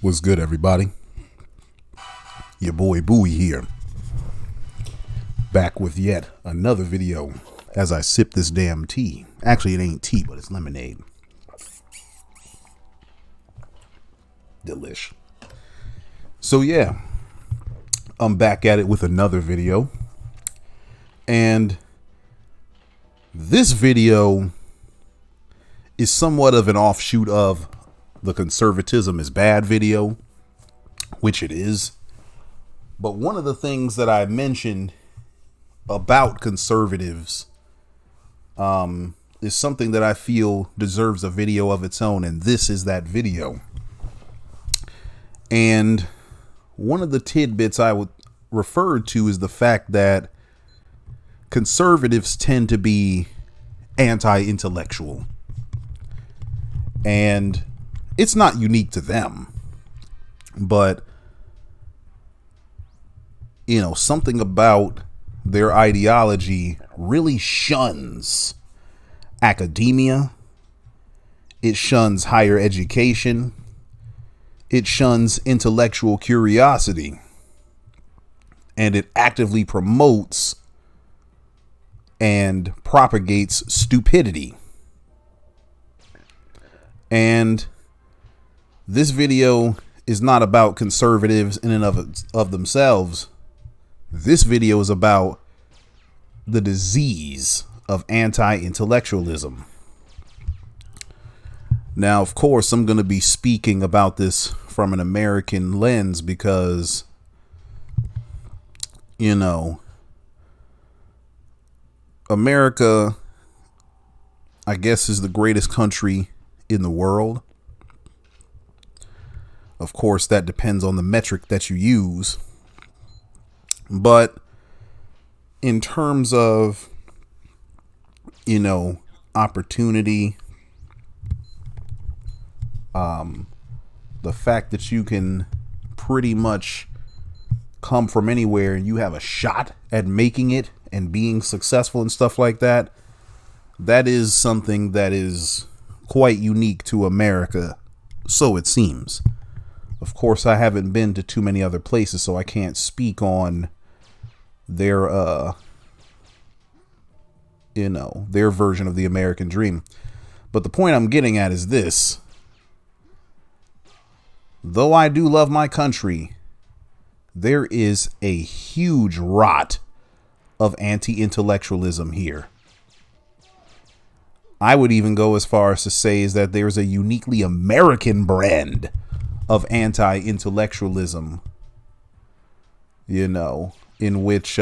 What's good, everybody? Your boy Bowie here, back with yet another video as I sip this damn tea. Actually, it ain't tea, but it's lemonade. Delish. So yeah, I'm back at it with another video, and this video is somewhat of an offshoot of the conservatism is bad video, which it is. But one of the things that I mentioned about conservatives is something that I feel deserves a video of its own, and this is that video. And one of the tidbits I would refer to is the fact that conservatives tend to be anti-intellectual. And it's not unique to them, but, you know, something about their ideology really shuns academia. It shuns higher education. It shuns intellectual curiosity. And it actively promotes and propagates stupidity. And this video is not about conservatives in and of themselves. This video is about the disease of anti-intellectualism. Now, of course, I'm going to be speaking about this from an American lens because, you know, America, I guess, is the greatest country in the world. Of course, that depends on the metric that you use. But in terms of, you know, opportunity, the fact that you can pretty much come from anywhere and you have a shot at making it and being successful and stuff like that, that is something that is quite unique to America, so it seems. Of course, I haven't been to too many other places, so I can't speak on their, their version of the American dream. But the point I'm getting at is this. Though I do love my country, there is a huge rot of anti-intellectualism here. I would even go as far as to say is that there's a uniquely American brand of anti-intellectualism, you know, in which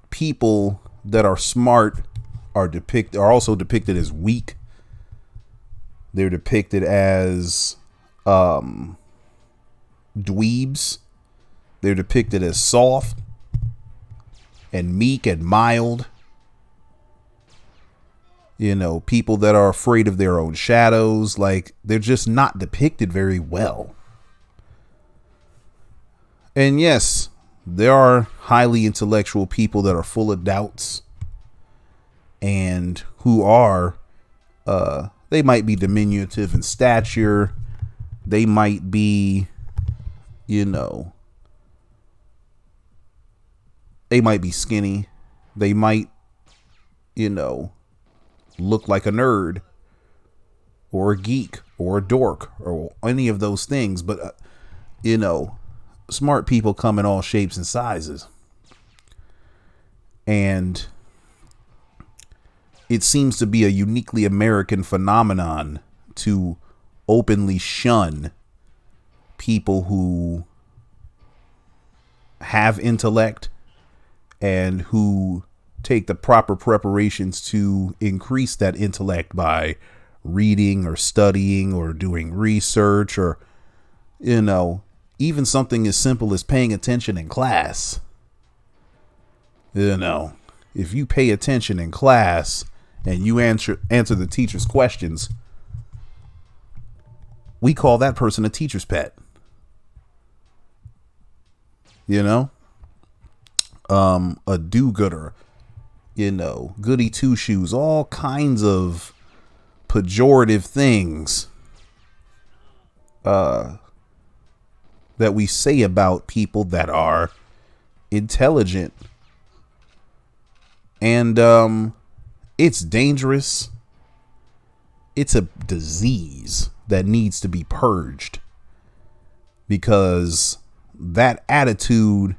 people that are smart are also depicted as weak. They're depicted as dweebs. They're depicted as soft and meek and mild. You know, people that are afraid of their own shadows, like, they're just not depicted very well. And yes, there are highly intellectual people that are full of doubts and who are, they might be diminutive in stature. They might be, you know, they might be skinny. They might, you know, look like a nerd or a geek or a dork or any of those things. But, you know, smart people come in all shapes and sizes. And it seems to be a uniquely American phenomenon to openly shun people who have intellect and who take the proper preparations to increase that intellect by reading or studying or doing research or, you know, even something as simple as paying attention in class. You know, if you pay attention in class and you answer the teacher's questions, we call that person a teacher's pet. You know, a do-gooder, you know, goody two shoes, all kinds of pejorative things that we say about people that are intelligent. And it's dangerous. It's a disease that needs to be purged, because that attitude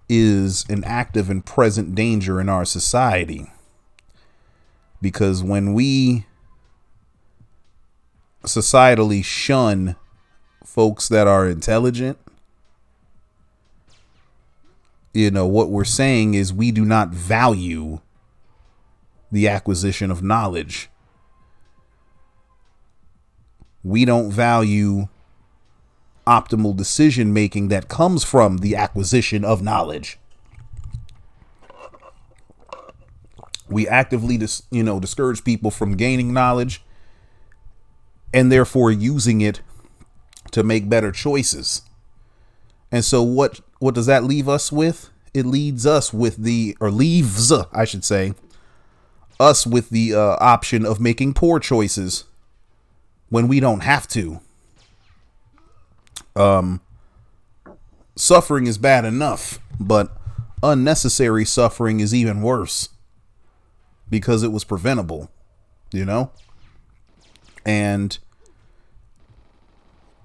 is an active and present danger in our society. Because when we societally shun folks that are intelligent, what we're saying is we do not value the acquisition of knowledge. We don't value optimal decision making that comes from the acquisition of knowledge. We actively discourage people from gaining knowledge and therefore using it to make better choices. And so what does that leave us with? It leaves us with leaves, I should say, us with the option of making poor choices when we don't have to. Suffering is bad enough, but unnecessary suffering is even worse, because it was preventable, And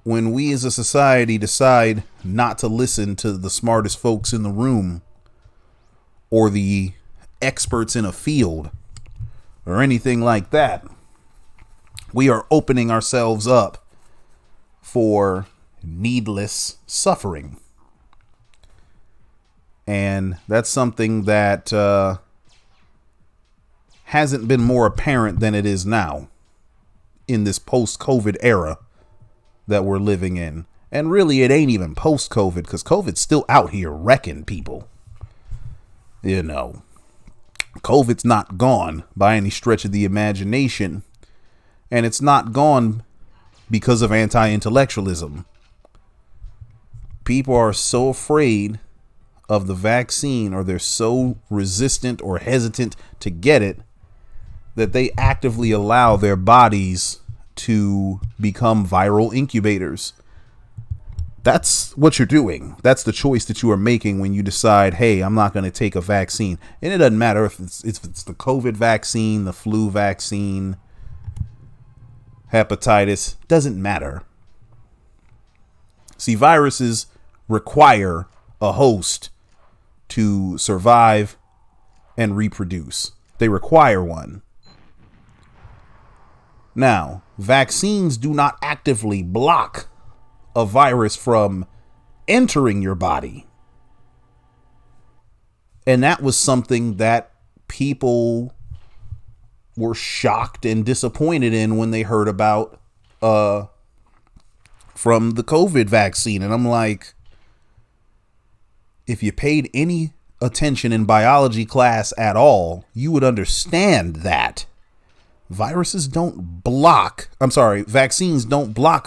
when we as a society decide not to listen to the smartest folks in the room, or the experts in a field, or anything like that, we are opening ourselves up for needless suffering. And that's something that hasn't been more apparent than it is now in this post-COVID era that we're living in. And really, it ain't even post-COVID, because COVID's still out here wrecking people. COVID's not gone by any stretch of the imagination. And it's not gone because of anti-intellectualism. People are so afraid of the vaccine, or they're so resistant or hesitant to get it, that they actively allow their bodies to become viral incubators. That's what you're doing. That's the choice that you are making when you decide, hey, I'm not going to take a vaccine. And it doesn't matter if it's the COVID vaccine, the flu vaccine, hepatitis, doesn't matter. See, viruses require a host to survive and reproduce. They require one. Now, vaccines do not actively block a virus from entering your body. And that was something that people were shocked and disappointed in when they heard about from the COVID vaccine. And I'm like, if you paid any attention in biology class at all, you would understand that vaccines don't block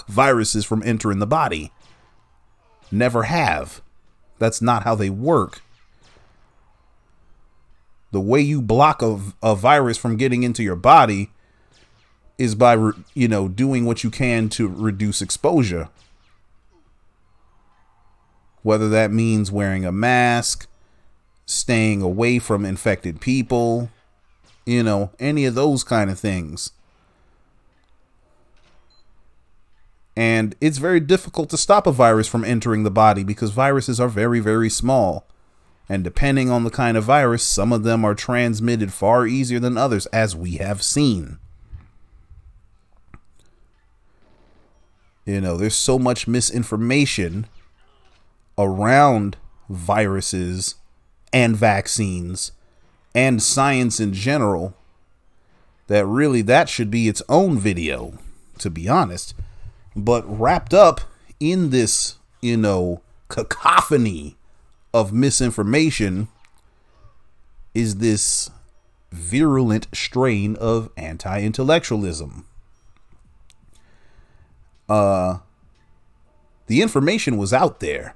viruses from entering the body. Never have. That's not how they work. The way you block a virus from getting into your body is by, doing what you can to reduce exposure. Whether that means wearing a mask, staying away from infected people, any of those kind of things. And it's very difficult to stop a virus from entering the body, because viruses are very, very small. And depending on the kind of virus, some of them are transmitted far easier than others, as we have seen. There's so much misinformation around viruses and vaccines and science in general that really that should be its own video, to be honest. But wrapped up in this, cacophony of misinformation is this virulent strain of anti-intellectualism. The information was out there.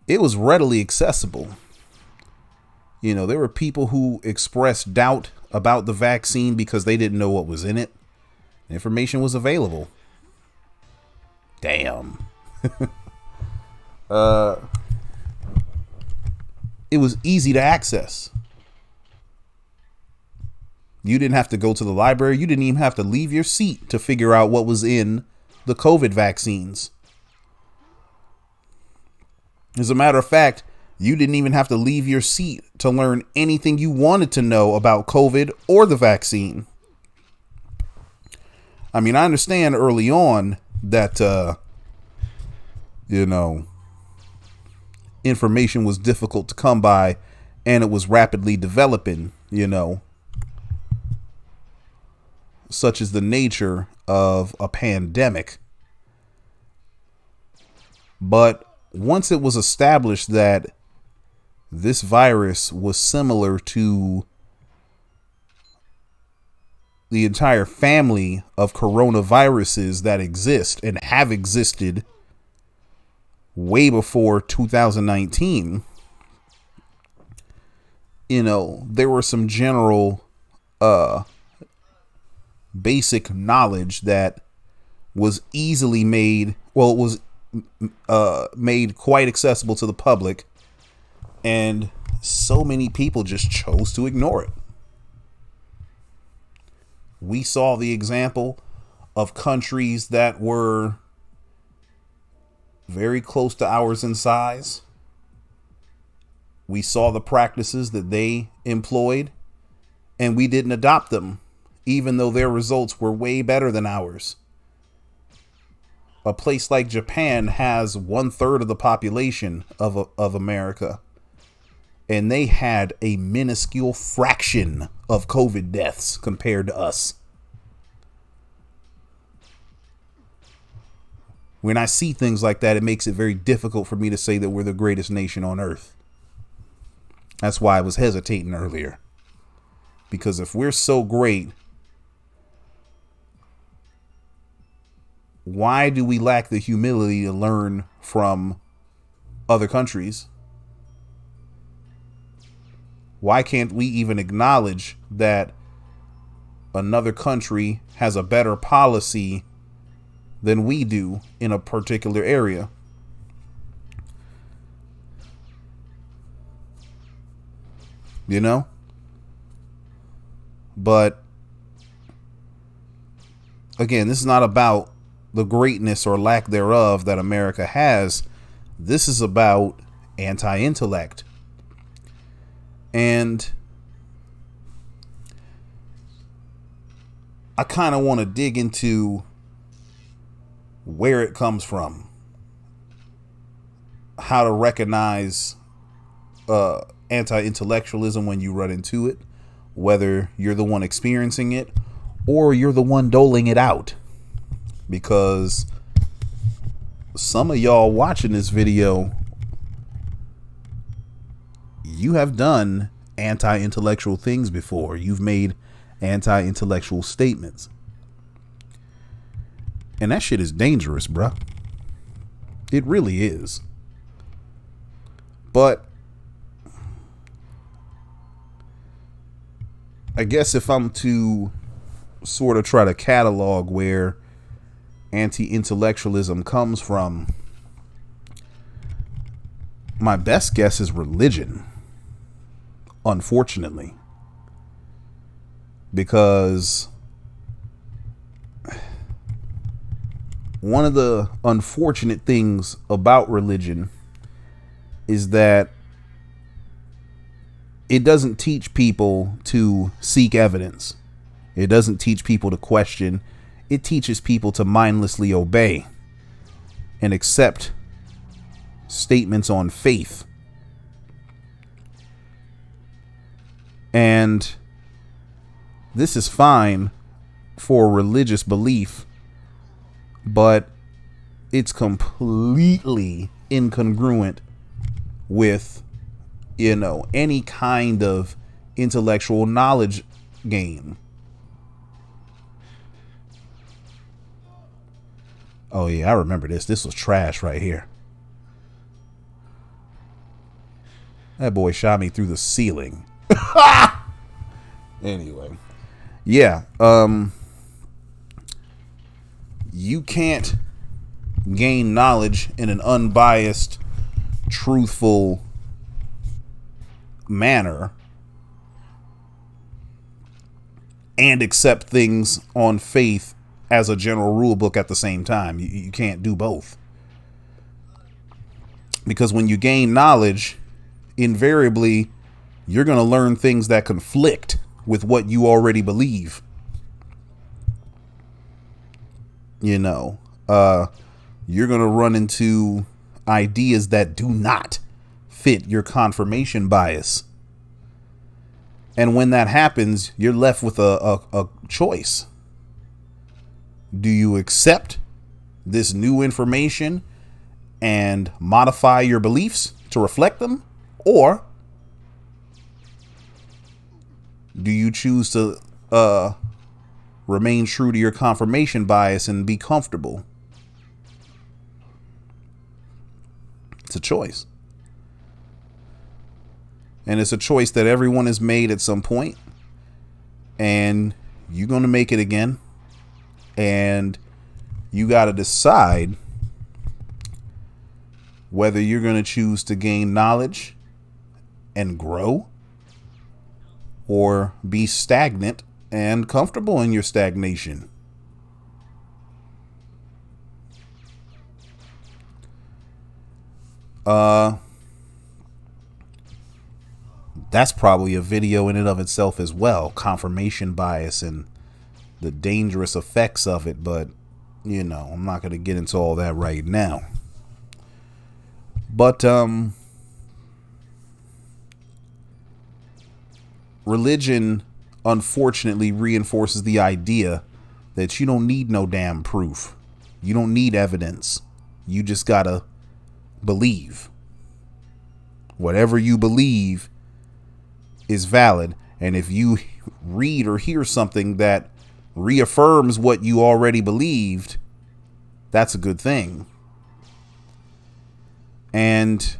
It was readily accessible. There were people who expressed doubt about the vaccine because they didn't know what was in it. The information was available. Damn. It was easy to access. You didn't have to go to the library. You didn't even have to leave your seat to figure out what was in the COVID vaccines. As a matter of fact, you didn't even have to leave your seat to learn anything you wanted to know about COVID or the vaccine. I mean, I understand early on that, information was difficult to come by and it was rapidly developing, such is the nature of a pandemic. But once it was established that this virus was similar to the entire family of coronaviruses that exist and have existed way before 2019, there were some general basic knowledge that was easily made. Well, it was made quite accessible to the public, and so many people just chose to ignore it. We saw the example of countries that were very close to ours in size. We saw the practices that they employed, and we didn't adopt them, even though their results were way better than ours. A place like Japan has 1/3 of the population of America, and they had a minuscule fraction of COVID deaths compared to us. When I see things like that, it makes it very difficult for me to say that we're the greatest nation on earth. That's why I was hesitating earlier. Because if we're so great, why do we lack the humility to learn from other countries? Why can't we even acknowledge that another country has a better policy than we do in a particular area? But again, this is not about the greatness or lack thereof that America has. This is about anti-intellect. And I kind of want to dig into where it comes from, how to recognize anti-intellectualism when you run into it, whether you're the one experiencing it or you're the one doling it out. Because some of y'all watching this video, you have done anti-intellectual things before. You've made anti-intellectual statements. And that shit is dangerous, bruh. It really is. But I guess if I'm to sort of try to catalog where anti-intellectualism comes from, my best guess is religion, unfortunately. Because one of the unfortunate things about religion is that it doesn't teach people to seek evidence. It doesn't teach people to question. It teaches people to mindlessly obey and accept statements on faith. And this is fine for religious belief, but it's completely incongruent with, any kind of intellectual knowledge gain. Oh yeah, I remember this. This was trash right here. That boy shot me through the ceiling. Anyway. Yeah. You can't gain knowledge in an unbiased, truthful manner and accept things on faith as a general rule book at the same time. You can't do both. Because when you gain knowledge, invariably, you're going to learn things that conflict with what you already believe. You know, you're going to run into ideas that do not fit your confirmation bias. And when that happens, you're left with a choice. Do you accept this new information and modify your beliefs to reflect them? Or do you choose to remain true to your confirmation bias and be comfortable? It's a choice. And it's a choice that everyone has made at some point. And you're going to make it again. And you got to decide whether you're going to choose to gain knowledge and grow, or be stagnant and comfortable in your stagnation. That's probably a video in and of itself as well, confirmation bias and the dangerous effects of it, but you know, I'm not going to get into all that right now. But religion unfortunately reinforces the idea that you don't need no damn proof. You don't need evidence. You just gotta believe. Whatever you believe is valid. And if you read or hear something that reaffirms what you already believed, that's a good thing. And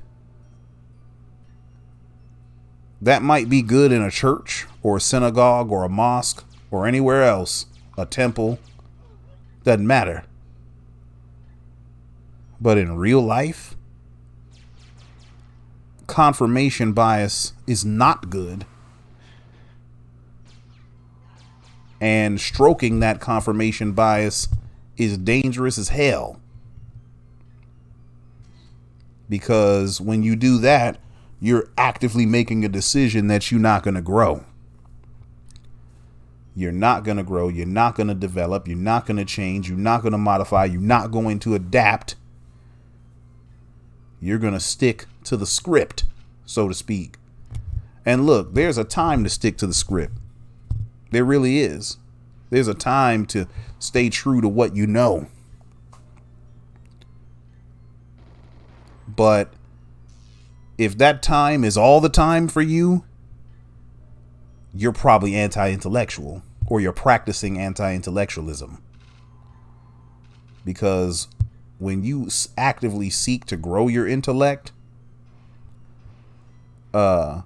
that might be good in a church or a synagogue or a mosque or anywhere else, a temple, doesn't matter. But in real life, confirmation bias is not good. And stroking that confirmation bias is dangerous as hell. Because when you do that, you're actively making a decision that you're not going to grow. You're not going to grow. You're not going to develop. You're not going to change. You're not going to modify. You're not going to adapt. You're going to stick to the script, so to speak. And look, there's a time to stick to the script. There really is. There's a time to stay true to what you know. But if that time is all the time for you, you're probably anti-intellectual, or you're practicing anti-intellectualism. Because when you actively seek to grow your intellect, you're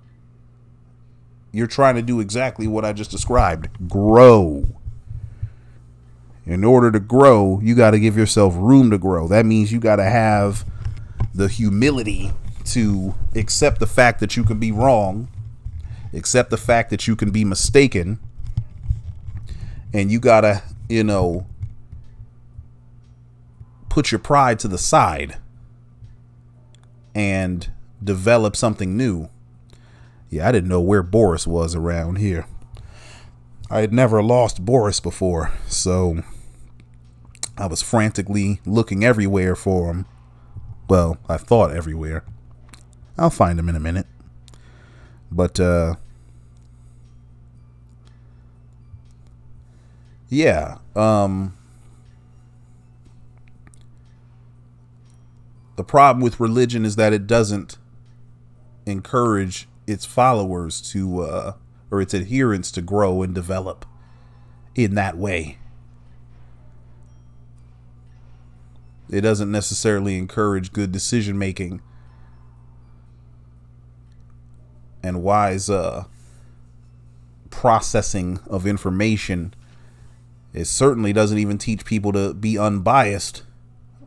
trying to do exactly what I just described. Grow. In order to grow, you got to give yourself room to grow. That means you got to have the humility to accept the fact that you can be wrong, accept the fact that you can be mistaken, and you gotta, put your pride to the side and develop something new. Yeah, I didn't know where Boris was around here. I had never lost Boris before, so I was frantically looking everywhere for him. Well, I thought everywhere. I'll find him in a minute. But, yeah. The problem with religion is that it doesn't encourage its followers to, or its adherents to grow and develop in that way. It doesn't necessarily encourage good decision making and wise processing of information. It certainly doesn't even teach people to be unbiased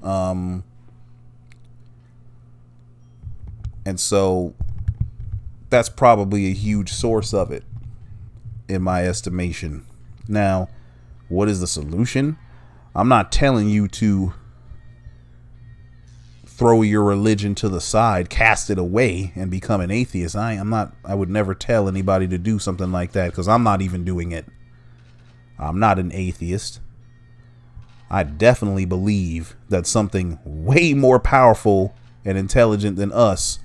And so that's probably a huge source of it, in my estimation. Now, what is the solution? I'm not telling you to throw your religion to the side, cast it away, and become an atheist. I would never tell anybody to do something like that, because I'm not even doing it. I'm not an atheist. I definitely believe that something way more powerful and intelligent than us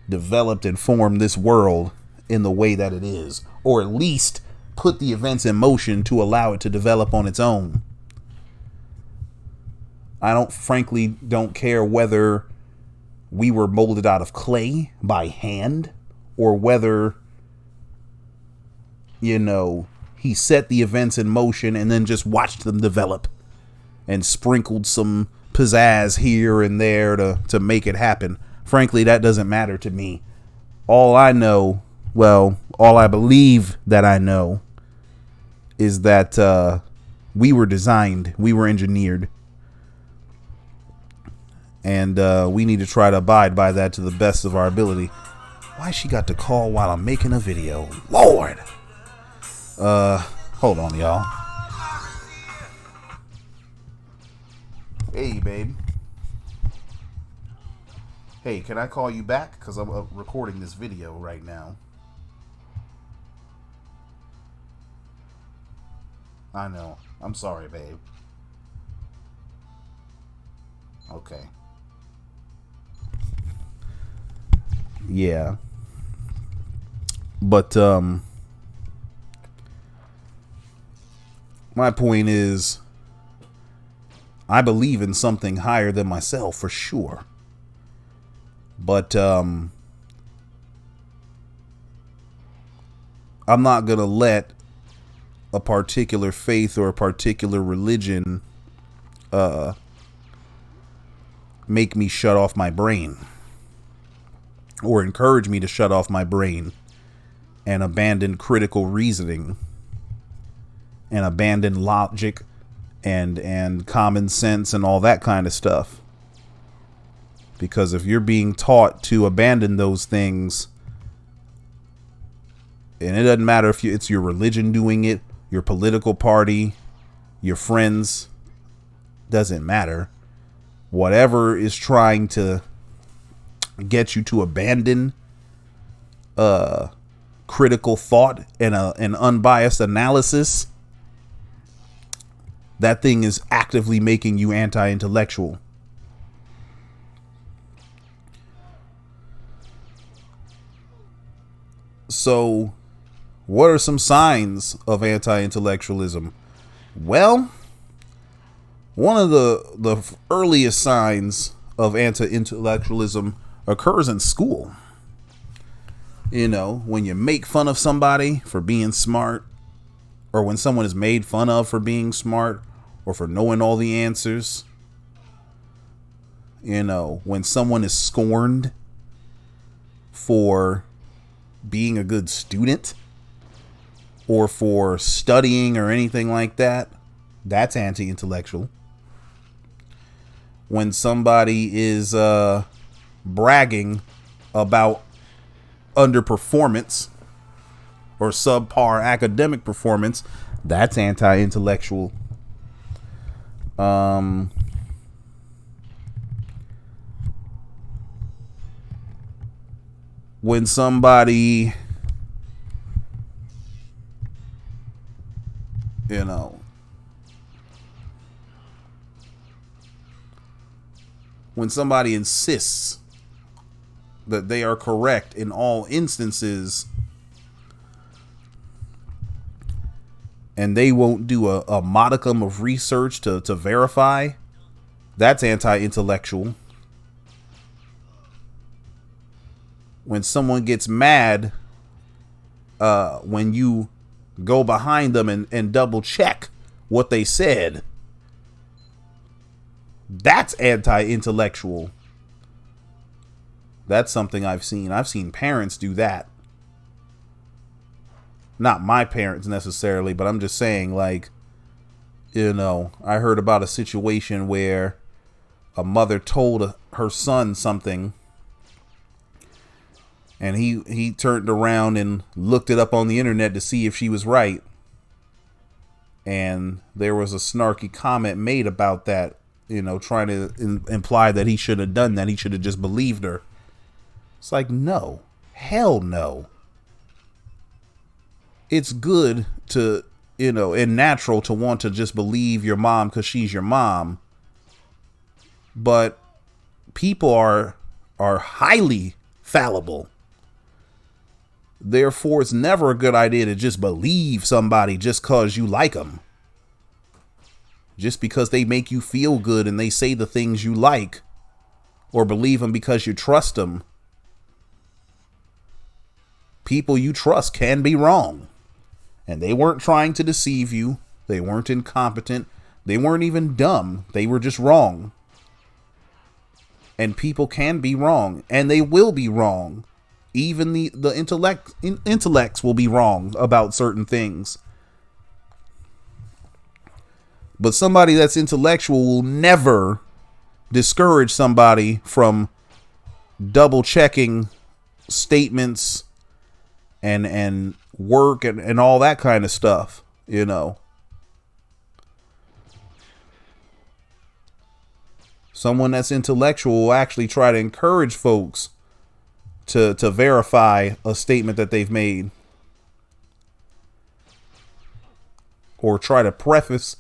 developed and formed this world in the way that it is, or at least put the events in motion to allow it to develop on its own. I frankly don't care whether we were molded out of clay by hand, or whether, he set the events in motion and then just watched them develop and sprinkled some pizzazz here and there to make it happen. Frankly, that doesn't matter to me. All I believe that I know is that we were designed, we were engineered, and we need to try to abide by that to the best of our ability. Why she got to call while I'm making a video? Lord! Hold on, y'all. Hey, babe. Hey, can I call you back? Because I'm recording this video right now. I know. I'm sorry, babe. Okay. Yeah. But, my point is, I believe in something higher than myself, for sure. But, I'm not going to let a particular faith or a particular religion, make me shut off my brain, or encourage me to shut off my brain and abandon critical reasoning and abandon logic and common sense and all that kind of stuff. Because if you're being taught to abandon those things, and it doesn't matter if it's your religion doing it, your political party, your friends, doesn't matter. Whatever is trying to get you to abandon critical thought and an unbiased analysis, that thing is actively making you anti-intellectual. So, what are some signs of anti-intellectualism? Well, one of the earliest signs of anti-intellectualism occurs in school. When you make fun of somebody for being smart, or when someone is made fun of for being smart, or for knowing all the answers. When someone is scorned for being a good student, or for studying or anything like that, that's anti-intellectual. When somebody is bragging about underperformance or subpar academic performance, that's anti-intellectual. When somebody, when somebody insists that they are correct in all instances, and they won't do a modicum of research to verify, that's anti-intellectual. When someone gets mad when you go behind them and double check what they said, that's anti-intellectual. That's something I've seen. I've seen parents do that. Not my parents necessarily, but I'm just saying, I heard about a situation where a mother told her son something, and he turned around and looked it up on the internet to see if she was right. And there was a snarky comment made about that, trying to imply that he should have done that. He should have just believed her. It's like, no, hell no. It's good to, and natural to want to just believe your mom because she's your mom. But people are highly fallible. Therefore, it's never a good idea to just believe somebody just because you like them. Just because they make you feel good and they say the things you like, or believe them because you trust them. People you trust can be wrong. And they weren't trying to deceive you. They weren't incompetent. They weren't even dumb. They were just wrong. And people can be wrong. And they will be wrong. Even the intellects will be wrong about certain things. But somebody that's intellectual will never discourage somebody from double checking statements and work and all that kind of stuff, Someone that's intellectual will actually try to encourage folks to verify a statement that they've made, or try to preface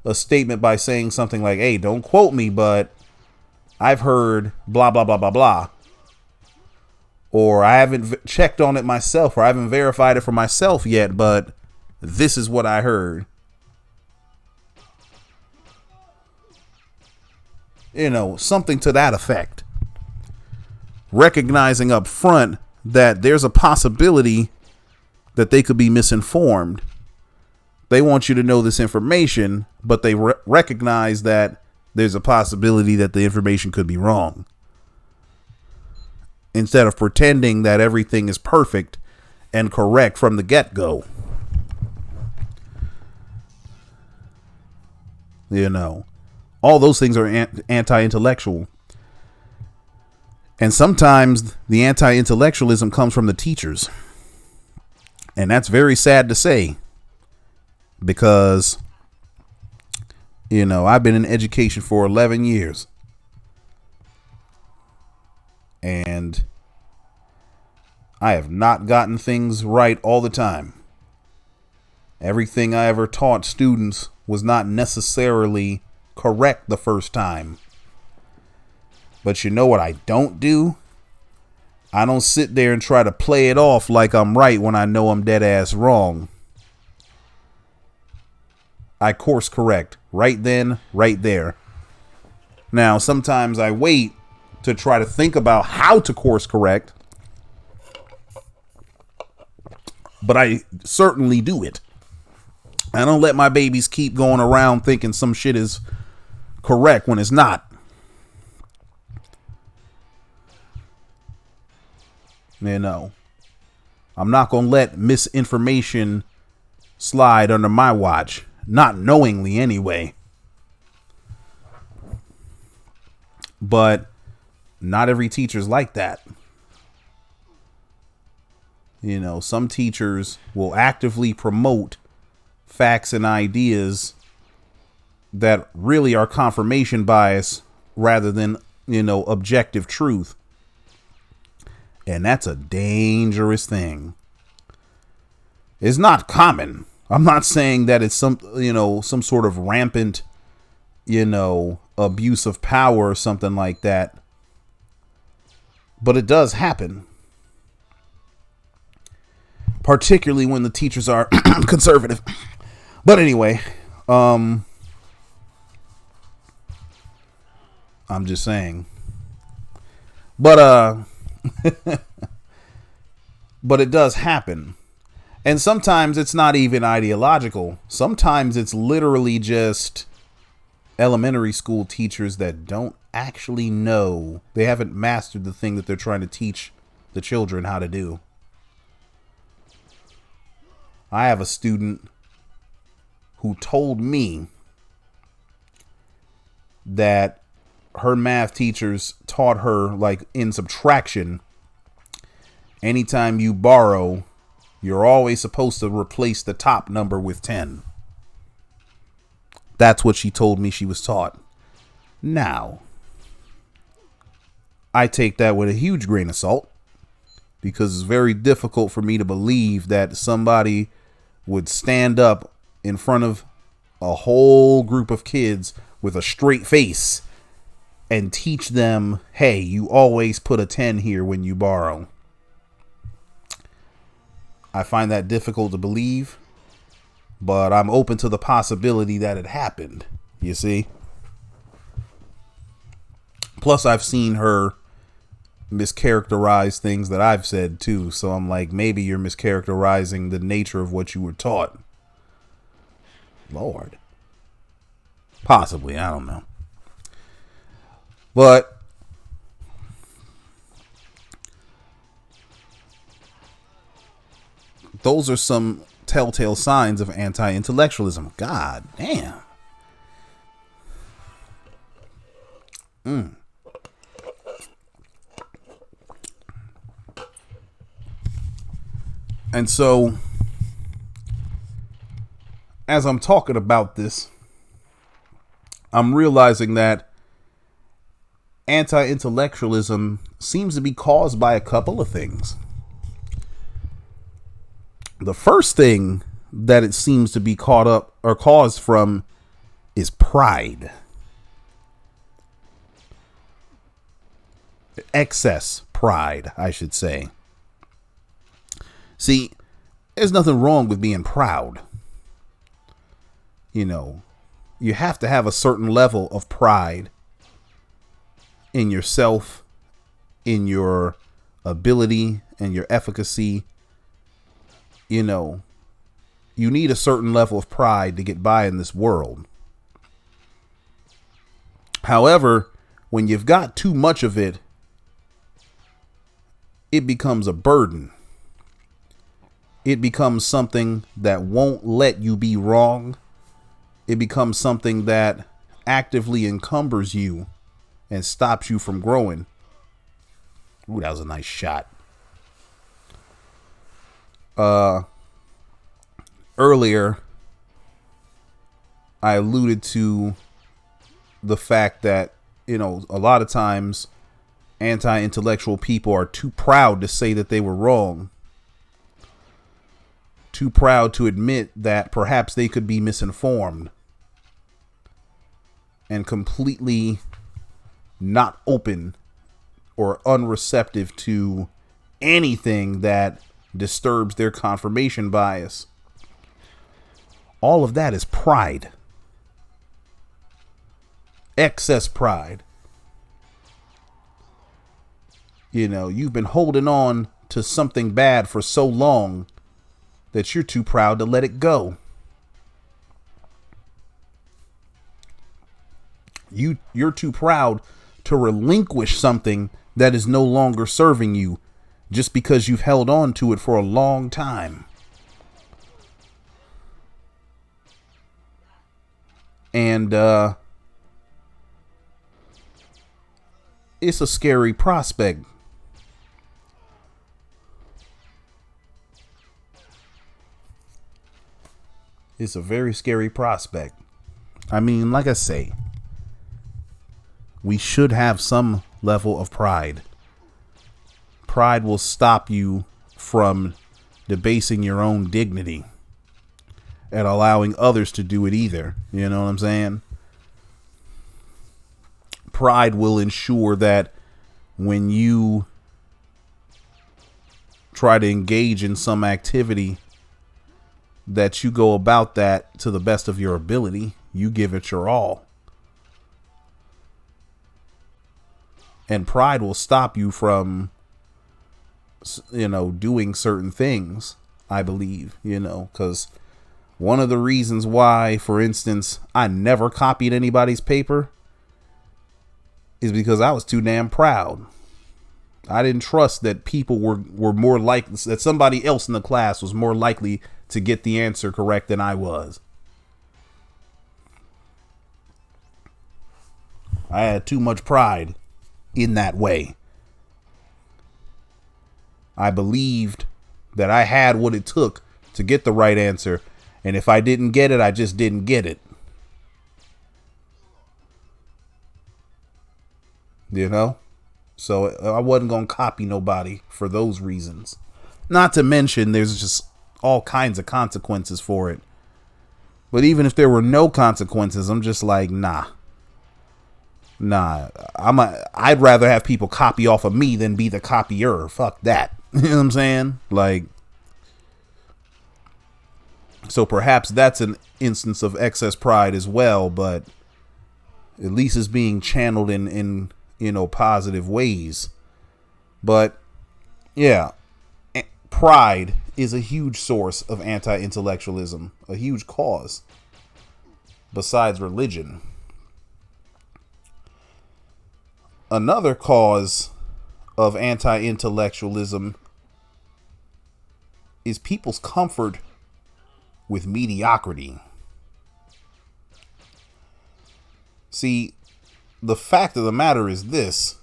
a statement by saying something like, hey, don't quote me, but I've heard blah, blah, blah, blah, blah. Or I haven't checked on it myself, or I haven't verified it for myself yet, but this is what I heard. Something to that effect. Recognizing up front that there's a possibility that they could be misinformed. They want you to know this information, but they recognize that there's a possibility that the information could be wrong. Instead of pretending that everything is perfect and correct from the get-go. All those things are anti-intellectual. And sometimes the anti-intellectualism comes from the teachers. And that's very sad to say. Because, I've been in education for 11 years. And I have not gotten things right all the time. Everything I ever taught students was not necessarily correct the first time. But you know what I don't do? I don't sit there and try to play it off like I'm right when I know I'm dead ass wrong. I course correct right then, right there. Now, sometimes I wait to try to think about how to course correct, but I certainly do it. I don't let my babies keep going around thinking some shit is correct when it's not. I'm not going to let misinformation slide under my watch, not knowingly anyway. But not every teacher's like that. Some teachers will actively promote facts and ideas that really are confirmation bias rather than, objective truth. And that's a dangerous thing. It's not common. I'm not saying that it's some sort of rampant, abuse of power or something like that. But it does happen. Particularly when the teachers are conservative. But anyway, I'm just saying. But but it does happen. And sometimes it's not even ideological. Sometimes it's literally just elementary school teachers that don't actually know. They haven't mastered the thing that they're trying to teach the children how to do. I have a student who told me that her math teachers taught her, like in subtraction, anytime you borrow, you're always supposed to replace the top number with 10. That's what she told me she was taught. Now, I take that with a huge grain of salt, because it's very difficult for me to believe that somebody would stand up in front of a whole group of kids with a straight face and teach them, hey, you always put a 10 here when you borrow. I find that difficult to believe, but I'm open to the possibility that it happened, you see? Plus, I've seen her mischaracterize things that I've said too, so I'm like, maybe you're mischaracterizing the nature of what you were taught. Lord. Possibly, I don't know. But those are some telltale signs of anti-intellectualism. God damn. And so, as I'm talking about this, I'm realizing that anti-intellectualism seems to be caused by a couple of things. The first thing that it seems to be caught up or caused from is pride. Excess pride, I should say. See, there's nothing wrong with being proud. You know, you have to have a certain level of pride in yourself, in your ability, and your efficacy. You know, you need a certain level of pride to get by in this world. However, when you've got too much of it, it becomes a burden. It becomes something that won't let you be wrong. It becomes something that actively encumbers you and stops you from growing. Ooh, that was a nice shot. Earlier, I alluded to the fact that, you know, a lot of times anti-intellectual people are too proud to say that they were wrong. Too proud to admit that perhaps they could be misinformed, and completely not open or unreceptive to anything that disturbs their confirmation bias. All of that is pride. Excess pride. You know, you've been holding on to something bad for so long that you're too proud to let it go. You're too proud to relinquish something that is no longer serving you just because you've held on to it for a long time. And it's a scary prospect. It's a very scary prospect. I mean, like I say, we should have some level of pride. Pride will stop you from debasing your own dignity and allowing others to do it either. You know what I'm saying? Pride will ensure that when you try to engage in some activity, that you go about that to the best of your ability. You give it your all. And pride will stop you from, you know, doing certain things, I believe, you know, because one of the reasons why, for instance, I never copied anybody's paper is because I was too damn proud. I didn't trust that people were more likely, that somebody else in the class was more likely to get the answer correct than I was. I had too much pride in that way. I believed that I had what it took to get the right answer. And if I didn't get it, I just didn't get it. You know? So I wasn't going to copy nobody for those reasons. Not to mention, there's just all kinds of consequences for it. But even if there were no consequences, I'm just like, nah. I'd rather have people copy off of me than be the copier. Fuck that. You know what I'm saying? Like, so perhaps that's an instance of excess pride as well, but at least it's being channeled in positive ways. But yeah, pride is a huge source of anti-intellectualism, a huge cause besides religion. Another cause of anti-intellectualism is people's comfort with mediocrity. See, the fact of the matter is this: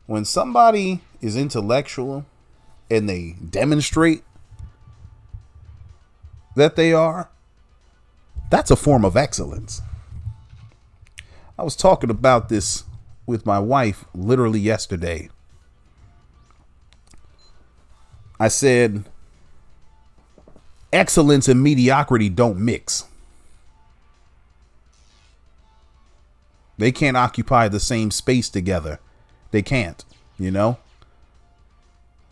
when somebody is intellectual and they demonstrate that they are, that's a form of excellence. I was talking about this with my wife literally yesterday. I said, excellence and mediocrity don't mix. They can't occupy the same space together. They can't, you know?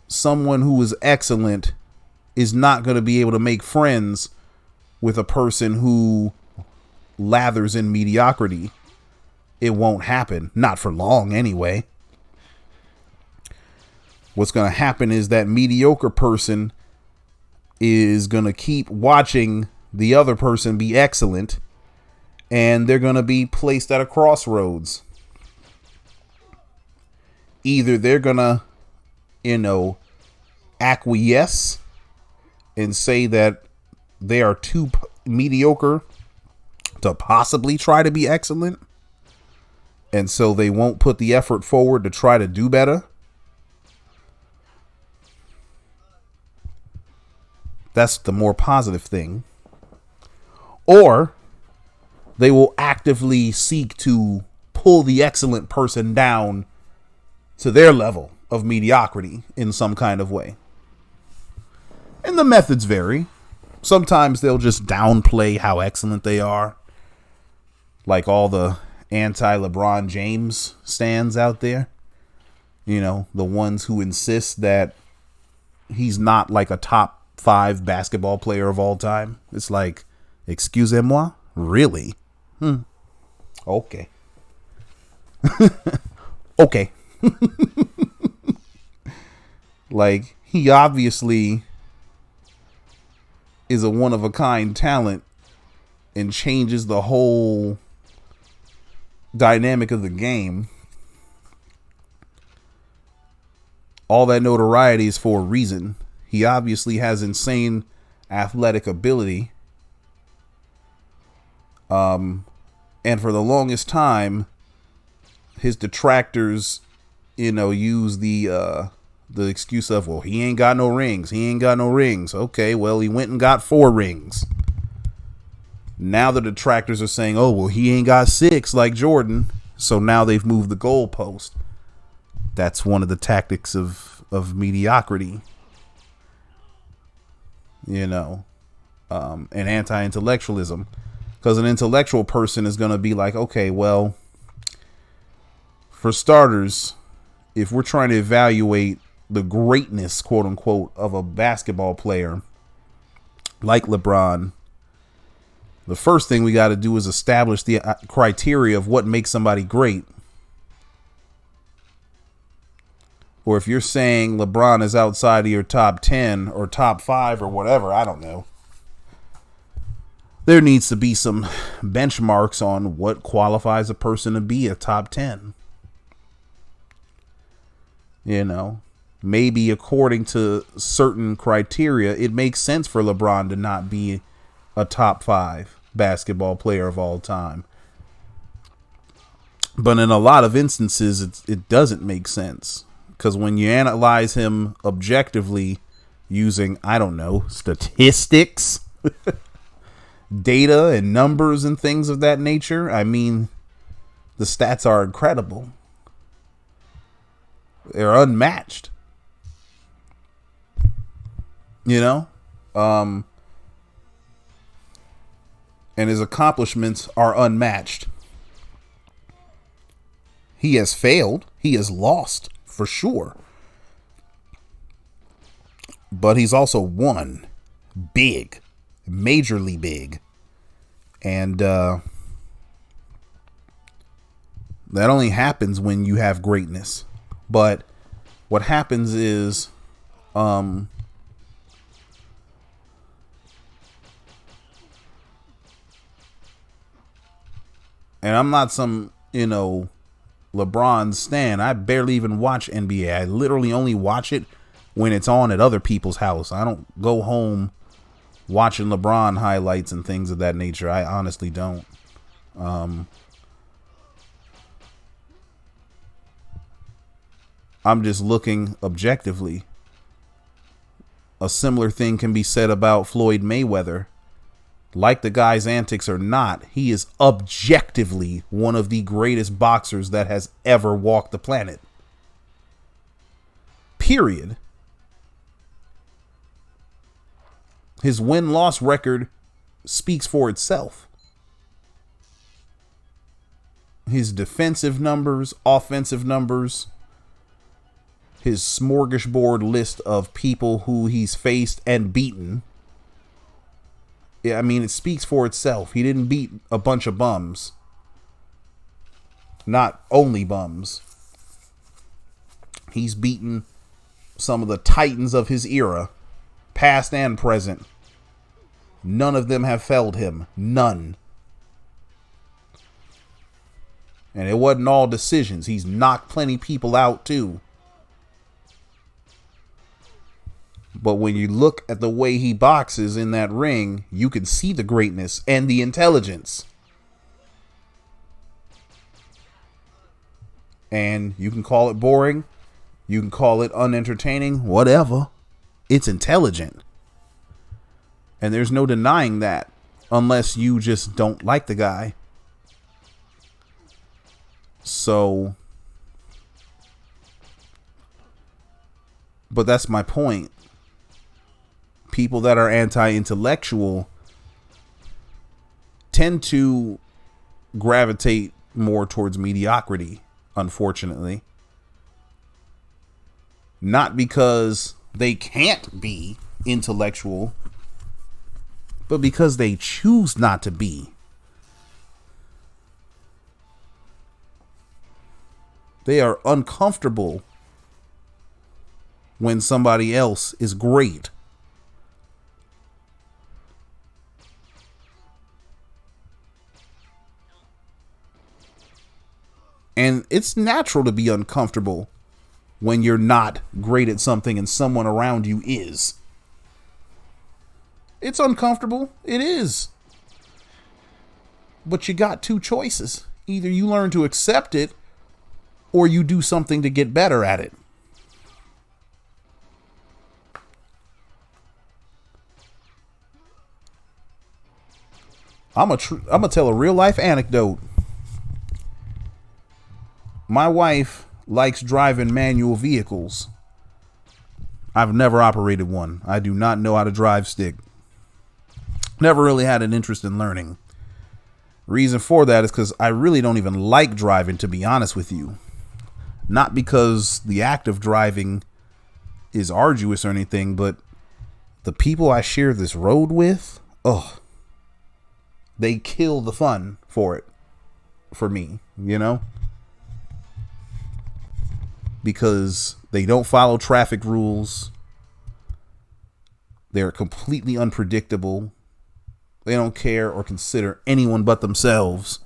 Someone who is excellent is not going to be able to make friends with a person who lathers in mediocrity. It won't happen. Not for long, anyway. What's going to happen is that mediocre person is going to keep watching the other person be excellent, and they're going to be placed at a crossroads. Either they're going to, acquiesce and say that they are too mediocre to possibly try to be excellent, and so they won't put the effort forward to try to do better. That's the more positive thing. Or they will actively seek to pull the excellent person down to their level of mediocrity in some kind of way. And the methods vary. Sometimes they'll just downplay how excellent they are, like all the anti-LeBron James stands out there. The ones who insist that he's not like a top 5 basketball player of all time. It's like, excusez-moi? Really? Okay. Okay. Like, he obviously is a one-of-a-kind talent and changes the whole dynamic of the game. All that notoriety is for a reason. He obviously has insane athletic ability. And for the longest time, his detractors, use the excuse of, well, he ain't got no rings. He ain't got no rings. Okay, well, he went and got 4 rings. Now the detractors are saying, oh, well, he ain't got 6 like Jordan. So now they've moved the goalpost. That's one of the tactics of mediocrity. And anti-intellectualism. Because an intellectual person is going to be like, okay, well, for starters, if we're trying to evaluate the greatness, quote unquote, of a basketball player like LeBron, the first thing we got to do is establish the criteria of what makes somebody great. Or if you're saying LeBron is outside of your top 10 or top 5 or whatever, I don't know. There needs to be some benchmarks on what qualifies a person to be a top 10. Maybe according to certain criteria, it makes sense for LeBron to not be a top 5 basketball player of all time. But in a lot of instances, it doesn't make sense. Because when you analyze him objectively using, I don't know, statistics, data and numbers and things of that nature, I mean, the stats are incredible. They're unmatched. You know? And his accomplishments are unmatched. He has failed. He has lost, for sure. But he's also won. Big. Majorly big. And that only happens when you have greatness. But what happens is, and I'm not some, LeBron stan. I barely even watch NBA. I literally only watch it when it's on at other people's house. I don't go home watching LeBron highlights and things of that nature. I honestly don't. I'm just looking objectively. A similar thing can be said about Floyd Mayweather. Like the guy's antics or not, he is objectively one of the greatest boxers that has ever walked the planet. Period. His win-loss record speaks for itself. His defensive numbers, offensive numbers, his smorgasbord list of people who he's faced and beaten. Yeah, I mean, it speaks for itself. He didn't beat a bunch of bums. Not only bums. He's beaten some of the titans of his era, past and present. None of them have felled him. None. And it wasn't all decisions. He's knocked plenty people out too. But when you look at the way he boxes in that ring, you can see the greatness and the intelligence. And you can call it boring. You can call it unentertaining. Whatever. It's intelligent. And there's no denying that. Unless you just don't like the guy. So. But that's my point. People that are anti-intellectual tend to gravitate more towards mediocrity, unfortunately. Not because they can't be intellectual, but because they choose not to be. They are uncomfortable when somebody else is great. And it's natural to be uncomfortable when you're not great at something and someone around you is. It's uncomfortable. It is. But you got two choices. Either you learn to accept it or you do something to get better at it. I'm gonna tell a real life anecdote. My wife likes driving manual vehicles. I've never operated one. I do not know how to drive stick. Never really had an interest in learning. Reason for that is because I really don't even like driving, to be honest with you. Not because the act of driving is arduous or anything, but the people I share this road with, they kill the fun for it. For me, because they don't follow traffic rules. They're completely unpredictable. They don't care or consider anyone but themselves.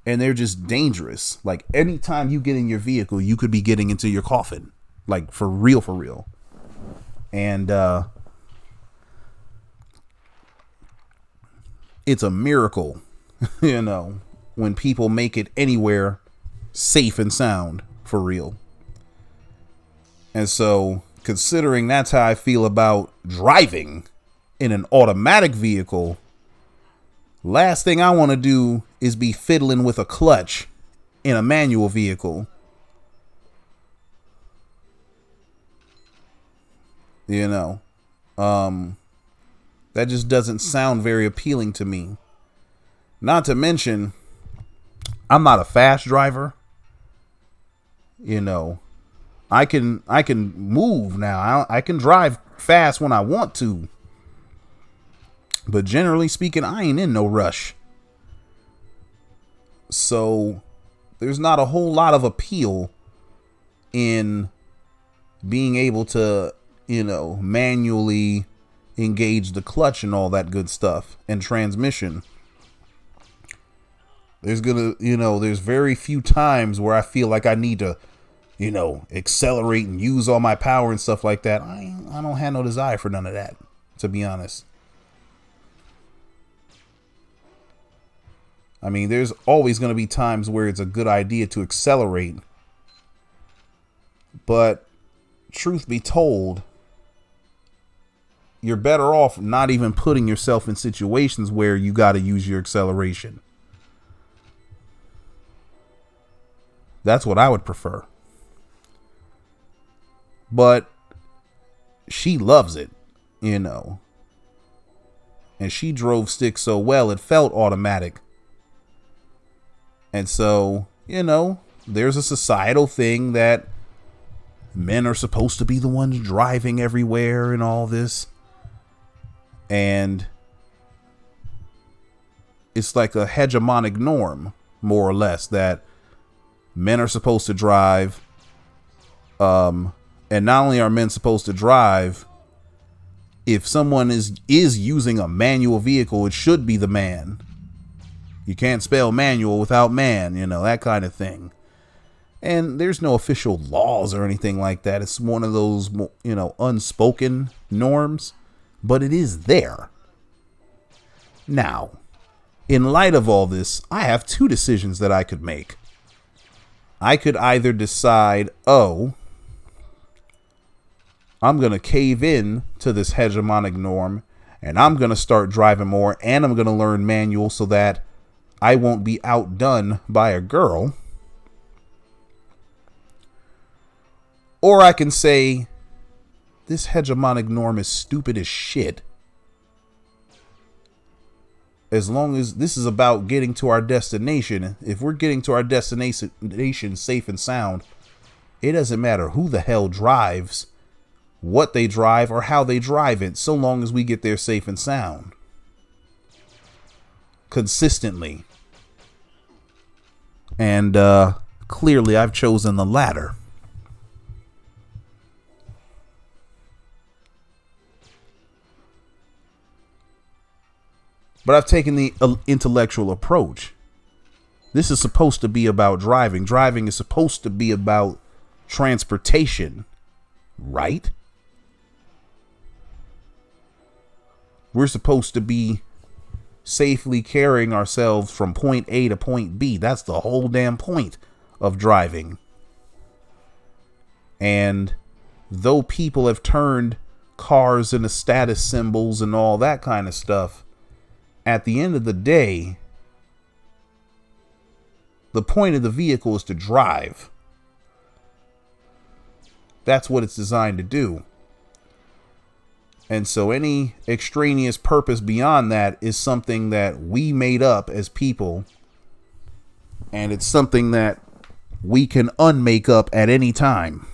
And they're just dangerous. Like, anytime you get in your vehicle, you could be getting into your coffin. Like, for real, for real. And it's a miracle, when people make it anywhere safe and sound for real. And so, considering that's how I feel about driving in an automatic vehicle, last thing I want to do is be fiddling with a clutch in a manual vehicle. You know, that just doesn't sound very appealing to me. Not to mention, I'm not a fast driver. You know, I can move now. I can drive fast when I want to. But generally speaking, I ain't in no rush. So there's not a whole lot of appeal in being able to, you know, manually engage the clutch and all that good stuff and transmission. There's very few times where I feel like I need to, you know, accelerate and use all my power and stuff like that. I don't have no desire for none of that, to be honest. I mean, there's always going to be times where it's a good idea to accelerate. But truth be told, you're better off not even putting yourself in situations where you got to use your acceleration. That's what I would prefer. But she loves it, you know. And she drove stick so well, it felt automatic. And so, you know, there's a societal thing that men are supposed to be the ones driving everywhere and all this. And it's like a hegemonic norm, more or less, that men are supposed to drive. And not only are men supposed to drive, if someone is using a manual vehicle, it should be the man. You can't spell manual without man, you know, that kind of thing. And there's no official laws or anything like that. It's one of those, you know, unspoken norms, but it is there. Now, in light of all this, I have two decisions that I could make. I could either decide, I'm going to cave in to this hegemonic norm and I'm going to start driving more and I'm going to learn manual so that I won't be outdone by a girl. Or I can say, this hegemonic norm is stupid as shit. As long as this is about getting to our destination, if we're getting to our destination safe and sound, it doesn't matter who the hell drives, what they drive, or how they drive it, so long as we get there safe and sound. Consistently. And clearly I've chosen the latter. But I've taken the intellectual approach. This is supposed to be about driving. Driving is supposed to be about transportation, right? We're supposed to be safely carrying ourselves from point A to point B. That's the whole damn point of driving. And though people have turned cars into status symbols and all that kind of stuff, at the end of the day, the point of the vehicle is to drive. That's what it's designed to do. And so any extraneous purpose beyond that is something that we made up as people. And it's something that we can unmake up at any time.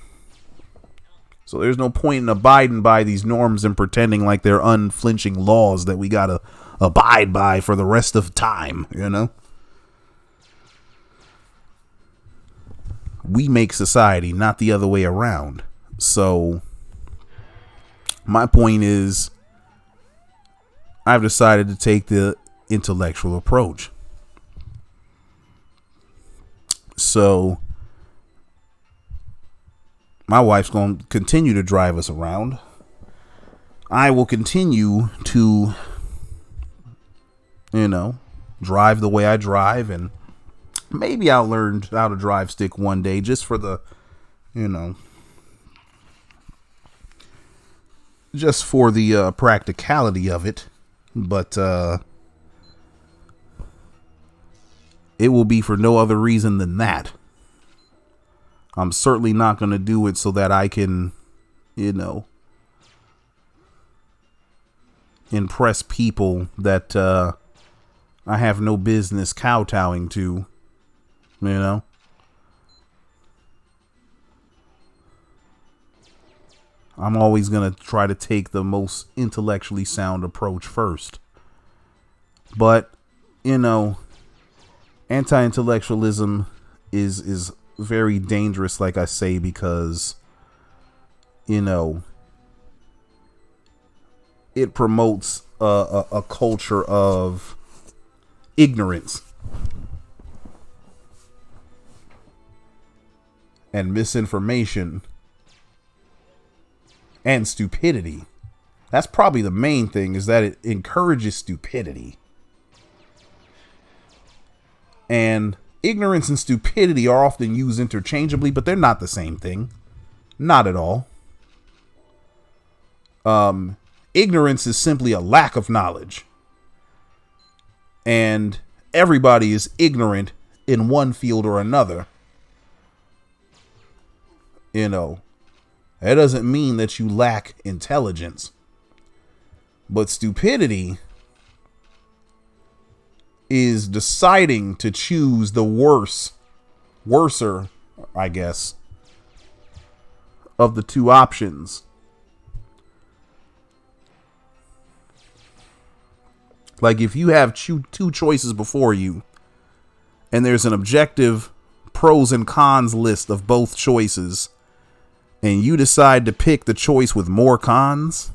So there's no point in abiding by these norms and pretending like they're unflinching laws that we gotta abide by for the rest of time, you know? We make society, not the other way around. So my point is, I've decided to take the intellectual approach. So my wife's going to continue to drive us around. I will continue to, you know, drive the way I drive and Maybe I'll learn how to drive stick one day, just for the, just for the practicality of it. But it will be for no other reason than that. I'm certainly not going to do it so that I can, impress people that I have no business kowtowing to, I'm always going to try to take the most intellectually sound approach first. But, anti-intellectualism is very dangerous, like I say, because, it promotes a culture of ignorance and misinformation and stupidity. That's probably the main thing, is that it encourages stupidity. And ignorance and stupidity are often used interchangeably, but they're not the same thing. Not at all. Ignorance is simply a lack of knowledge. And everybody is ignorant in one field or another. That doesn't mean that you lack intelligence. But stupidity is deciding to choose the worser, I guess, of the two options. Like, if you have two choices before you, and there's an objective pros and cons list of both choices, and you decide to pick the choice with more cons,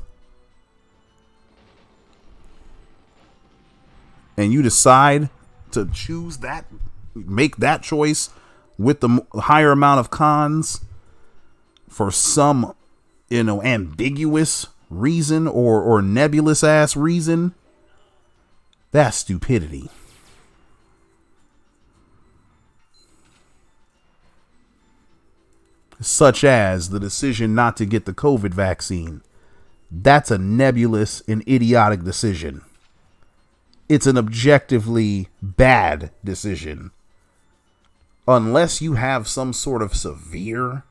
and you decide to choose that, make that choice with the higher amount of cons for some, ambiguous reason or nebulous ass reason, that's stupidity. Such as the decision not to get the COVID vaccine. That's a nebulous and idiotic decision. It's an objectively bad decision. Unless you have some sort of severe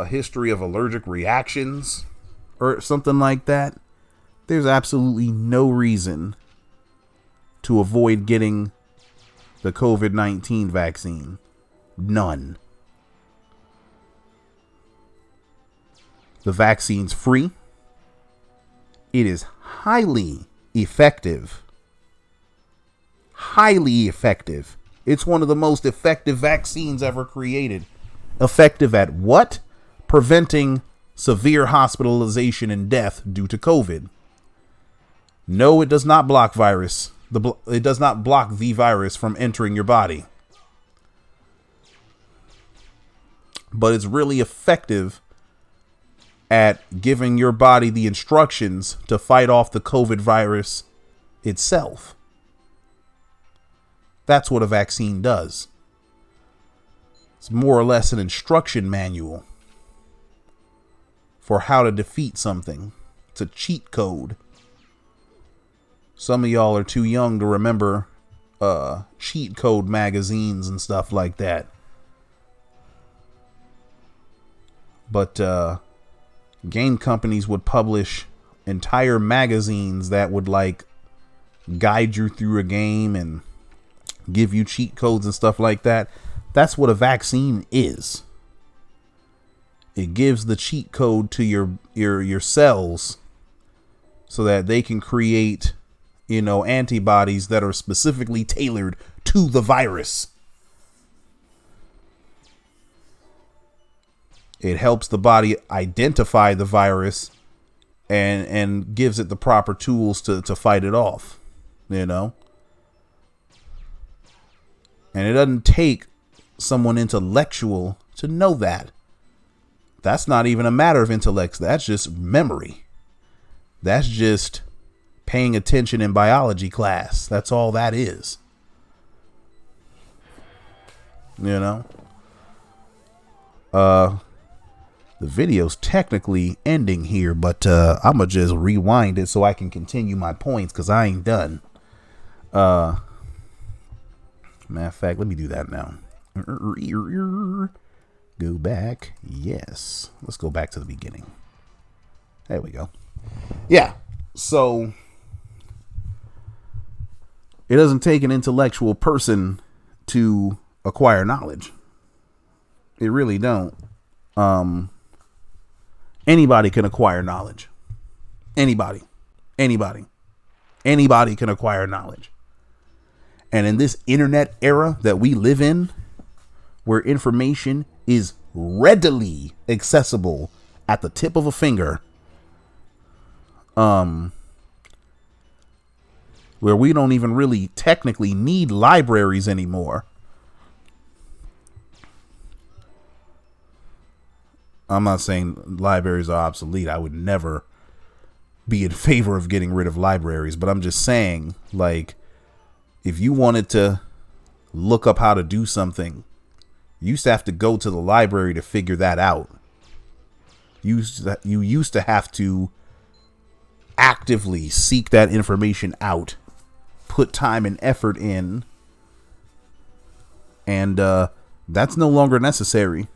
history of allergic reactions or something like that, there's absolutely no reason to avoid getting the COVID-19 vaccine. None. The vaccine's free. It is highly effective. Highly effective. It's one of the most effective vaccines ever created. Effective at what? Preventing severe hospitalization and death due to COVID. No, it does not block virus. It does not block the virus from entering your body. But it's really effective at giving your body the instructions to fight off the COVID virus itself. That's what a vaccine does. It's more or less an instruction manual for how to defeat something. It's a cheat code. Some of y'all are too young to remember cheat code magazines and stuff like that. But game companies would publish entire magazines that would guide you through a game and give you cheat codes and stuff like that. That's what a vaccine is. It gives the cheat code to your cells so that they can create, antibodies that are specifically tailored to the virus. It helps the body identify the virus and gives it the proper tools to fight it off, And it doesn't take someone intellectual to know that. That's not even a matter of intellect. That's just memory. That's just paying attention in biology class. That's all that is. You know, the video's technically ending here, but I'm gonna just rewind it so I can continue my points because I ain't done. Matter of fact, let me do that now. Go back. Yes. Let's go back to the beginning. There we go. Yeah. So it doesn't take an intellectual person to acquire knowledge. It really don't. Anybody can acquire knowledge. Anybody can acquire knowledge. And in this internet era that we live in, where information is readily accessible at the tip of a finger, where we don't even really technically need libraries anymore. I'm not saying libraries are obsolete. I would never be in favor of getting rid of libraries, but I'm just saying, like, if you wanted to look up how to do something, you used to have to go to the library to figure that out. You used to have to actively seek that information out, put time and effort in, and that's no longer necessary.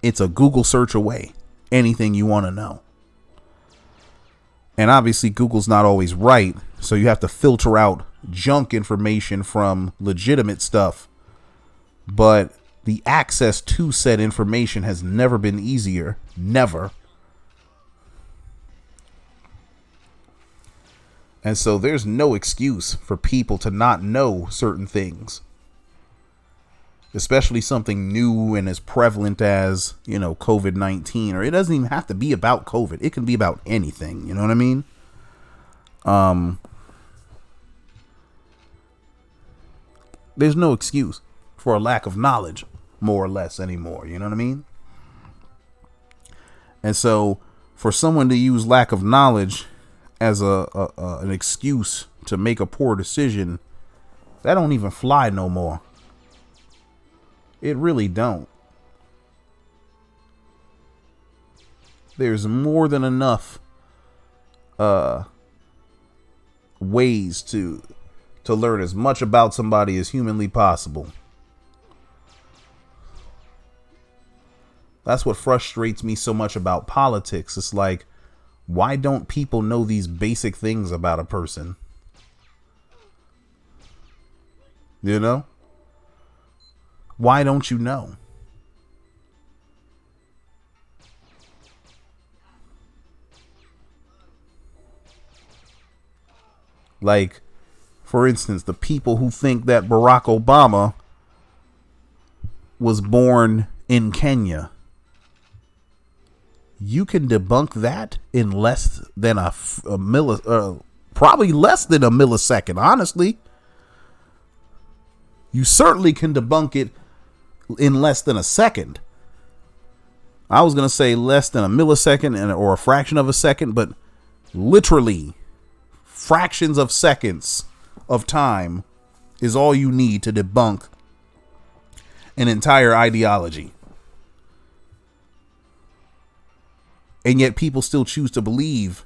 It's a Google search away. Anything you want to know. And obviously Google's not always right, so you have to filter out junk information from legitimate stuff. But the access to said information has never been easier. Never. And so there's no excuse for people to not know certain things. Especially something new and as prevalent as, you know, COVID-19. Or it doesn't even have to be about COVID. It can be about anything. You know what I mean? There's no excuse for a lack of knowledge, more or less, anymore. You know what I mean? And so for someone to use lack of knowledge as an excuse to make a poor decision, that don't even fly no more. It really don't. There's more than enough ways to learn as much about somebody as humanly possible. That's what frustrates me so much about politics. It's like, why don't people know these basic things about a person? You know? Why don't you know? Like, for instance, the people who think that Barack Obama was born in Kenya. You can debunk that in less than probably less than a millisecond, honestly. You certainly can debunk it in less than a second. I was going to say less than a millisecond or a fraction of a second, but literally fractions of seconds of time is all you need to debunk an entire ideology. And yet people still choose to believe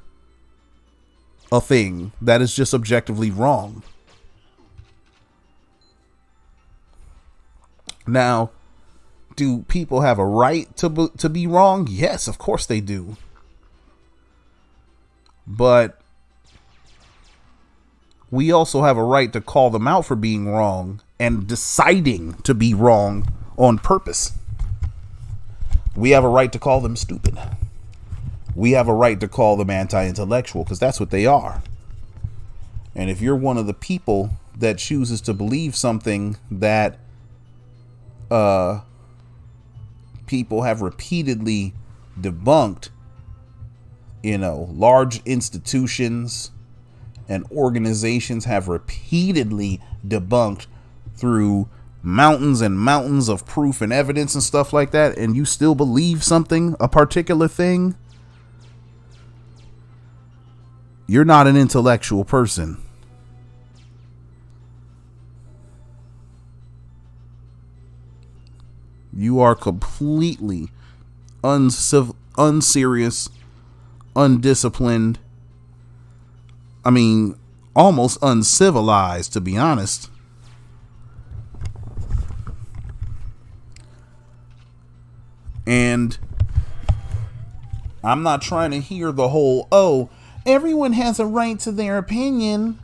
a thing that is just objectively wrong. Now, do people have a right to be wrong? Yes, of course they do. But we also have a right to call them out for being wrong and deciding to be wrong on purpose. We have a right to call them stupid. We have a right to call them anti-intellectual, because that's what they are. And if you're one of the people that chooses to believe something that people have repeatedly debunked, you know, large institutions and organizations have repeatedly debunked through mountains and mountains of proof and evidence and stuff like that, and you still believe something, a particular thing, you're not an intellectual person. You are completely unserious, undisciplined. I mean, almost uncivilized, to be honest. And I'm not trying to hear the whole, oh, everyone has a right to their opinion.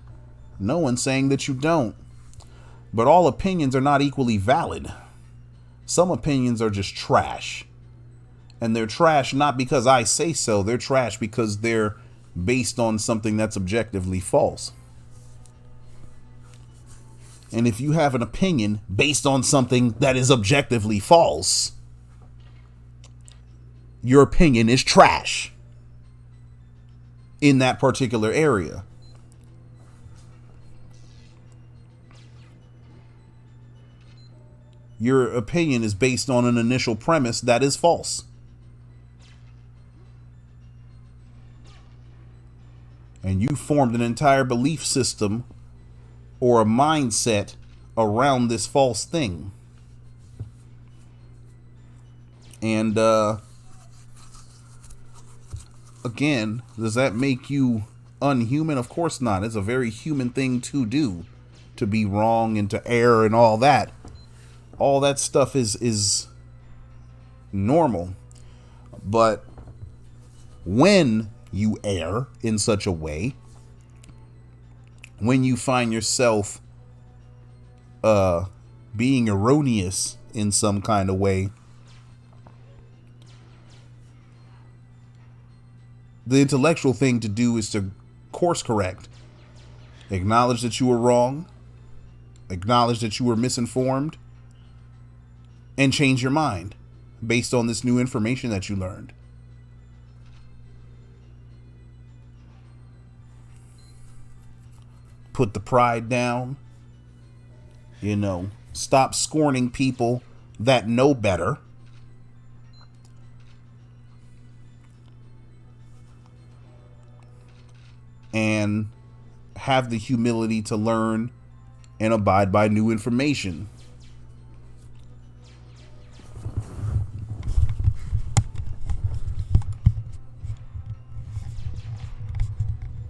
No one's saying that you don't. But all opinions are not equally valid. Some opinions are just trash. And they're trash not because I say so. They're trash because they're based on something that's objectively false. And if you have an opinion based on something that is objectively false, your opinion is trash in that particular area. Your opinion is based on an initial premise that is false. And you formed an entire belief system or a mindset around this false thing. And again, does that make you unhuman? Of course not. It's a very human thing to do, to be wrong and to err and all that. All that stuff is normal. But when you err in such a way, when you find yourself being erroneous in some kind of way, the intellectual thing to do is to course correct. Acknowledge that you were wrong. Acknowledge that you were misinformed. And change your mind based on this new information that you learned. Put the pride down. Stop scorning people that know better. And have the humility to learn and abide by new information.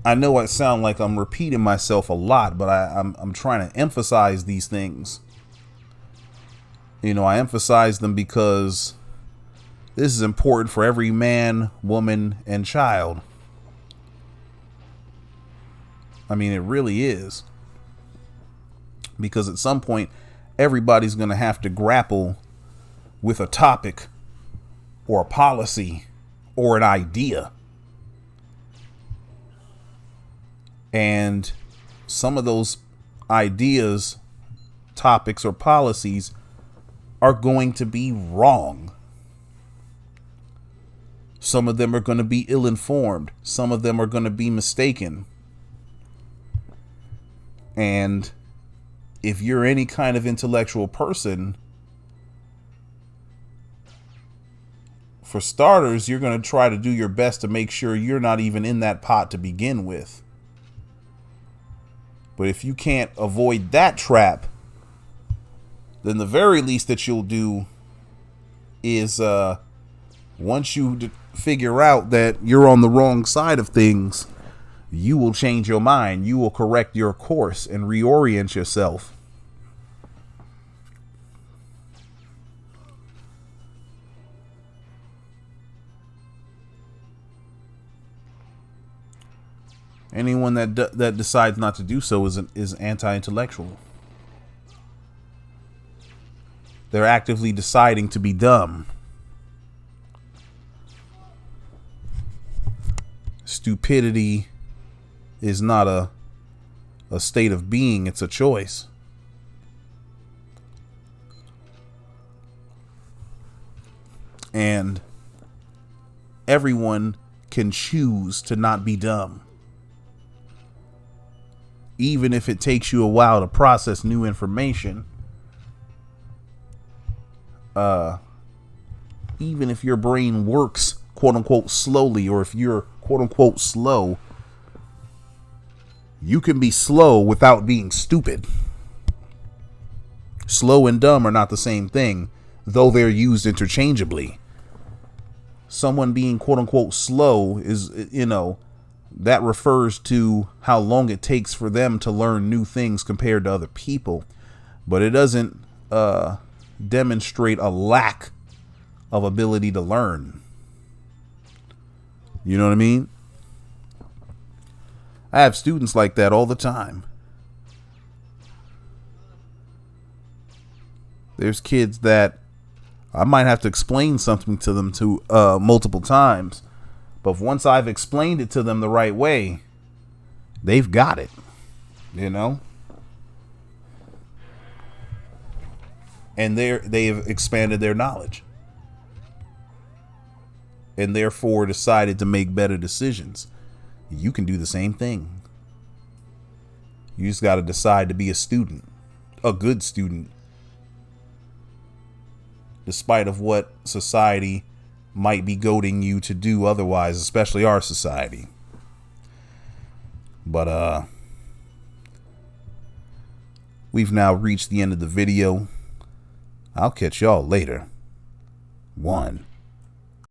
I know I sound like I'm repeating myself a lot, but I'm trying to emphasize these things. I emphasize them because this is important for every man, woman, and child. I mean, it really is. Because at some point, everybody's going to have to grapple with a topic or a policy or an idea. And some of those ideas, topics, or policies are going to be wrong. Some of them are going to be ill-informed. Some of them are going to be mistaken. And if you're any kind of intellectual person, for starters, you're going to try to do your best to make sure you're not even in that pot to begin with. But if you can't avoid that trap, then the very least that you'll do is once you figure out that you're on the wrong side of things, you will change your mind. You will correct your course and reorient yourself. Anyone that decides not to do so is anti-intellectual. They're actively deciding to be dumb. Stupidity is not a state of being, it's a choice. And everyone can choose to not be dumb. Even if it takes you a while to process new information, even if your brain works quote unquote slowly, or if you're quote unquote slow, you can be slow without being stupid. Slow and dumb are not the same thing. though they're used interchangeably. Someone being quote unquote slow is, that refers to how long it takes for them to learn new things compared to other people. But it doesn't demonstrate a lack of ability to learn. You know what I mean? I have students like that all the time. There's kids that I might have to explain something to them multiple times, but once I've explained it to them the right way, they've got it, and they've expanded their knowledge, and therefore decided to make better decisions. You can do the same thing. You just got to decide to be a student, a good student, despite of what society might be goading you to do otherwise, especially our society. But we've now reached the end of the video. I'll catch y'all later. 1.